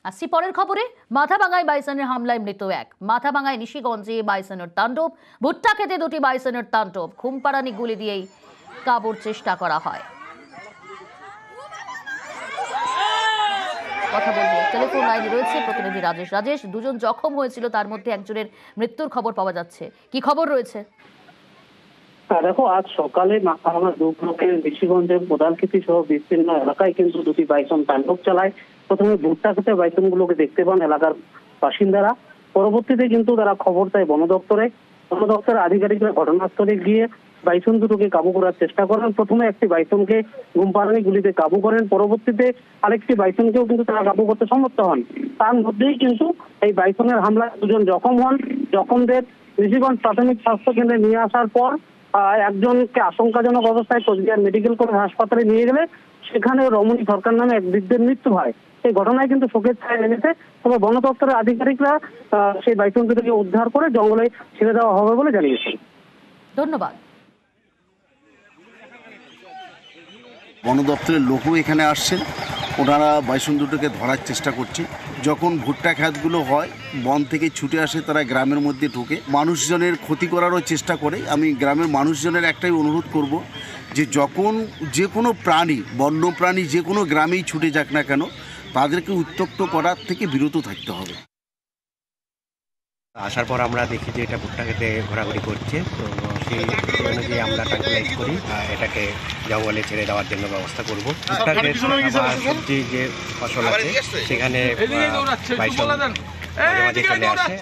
আসছি পরের খবরে। মাথাভাঙায় বাইসনের হামলায় মৃত এক। মাথাভাঙায় নিশিগঞ্জে বাইসনের তাণ্ডব। ভুট্টা খেতে দুটি বাইসনের তাণ্ডব। ঘুমপাড়ানি গুলি দিয়েই কাবুর চেষ্টা করা হয়। কথা বলবো, টেলিফোন লাইনে রয়েছে প্রতিনিধি রাজেশ। রাজেশ, দুজন জখম হয়েছিল, তার মধ্যে একজনের মৃত্যুর খবর পাওয়া যাচ্ছে, কি খবর রয়েছে? দেখো, আজ সকালে মাথাভাঙা 2 ব্লকের নিশিগঞ্জের প্রধানক্ষেত্রী সহ বিস্তীর্ণ এলাকায় কিন্তু দুটি বাইসন তাণ্ডব চালায়। প্রথমে ভুট্টা খেতে বাইসন গুলোকে দেখতে পান এলাকার বাসিন্দারা। পরবর্তীতে কিন্তু তারা খবর দেয় বন দপ্তরে। বন দপ্তরের আধিকারিকরা ঘটনাস্থলে গিয়ে বাইসন দুটোকে কাবু করার চেষ্টা করেন। প্রথমে একটি বাইসনকে ঘুমপাড়ানি গুলিতে কাবু করেন, পরবর্তীতে আরেকটি বাইসনকেও কিন্তু তারা কাবু করতে সমর্থ হন। তার মধ্যেই কিন্তু এই বাইসনের হামলায় দুজন জখম হন। জখমদের নিশিগঞ্জ প্রাথমিক স্বাস্থ্য কেন্দ্রে নিয়ে আসার পর একজনকে আশঙ্কাজনক অবস্থায় কোচবিহার মেডিকেল কলেজ হাসপাতালে নিয়ে গেলে সেখানে রমণী সরকার নামে এক বৃদ্ধের মৃত্যু হয়। এই ঘটনায় কিন্তু শোকের ছায়া নেমেছে। তবে বন দপ্তরের আধিকারিকরা সেই বাইসন দুটোকে উদ্ধার করে জঙ্গলে ছেড়ে দেওয়া হবে বলে জানিয়েছেন। ধন্যবাদ। বন দপ্তরের লোকও এখানে আসছেন, ওনারা বাইসন দুটোকে ধরার চেষ্টা করছে। যখন ভুট্টা ক্ষেতগুলো হয়, বন থেকে ছুটে আসে, তারা গ্রামের মধ্যে ঢুকে মানুষজনের ক্ষতি করারও চেষ্টা করে। আমি গ্রামের মানুষজনের একটাই অনুরোধ করব যে যখন যে কোনো প্রাণী, বন্য প্রাণী যে কোনো গ্রামেই ছুটে যাক না কেন, তাদেরকে উত্ত্যক্ত করার থেকে বিরত থাকতে হবে। আসার পর আমরা দেখি যে এটা ভুট্টা খেতে ঘোরাঘুরি করছে, তো সেই অনুযায়ী আমরা ট্রাঙ্কুলাইজ করি, এটাকে জঙ্গলে ছেড়ে দেওয়ার জন্য ব্যবস্থা করবো। ভুট্টা ক্ষেত বা সবজি যে ফসল আছে সেখানে বাইসন মাঝে মাঝে চলে আসে।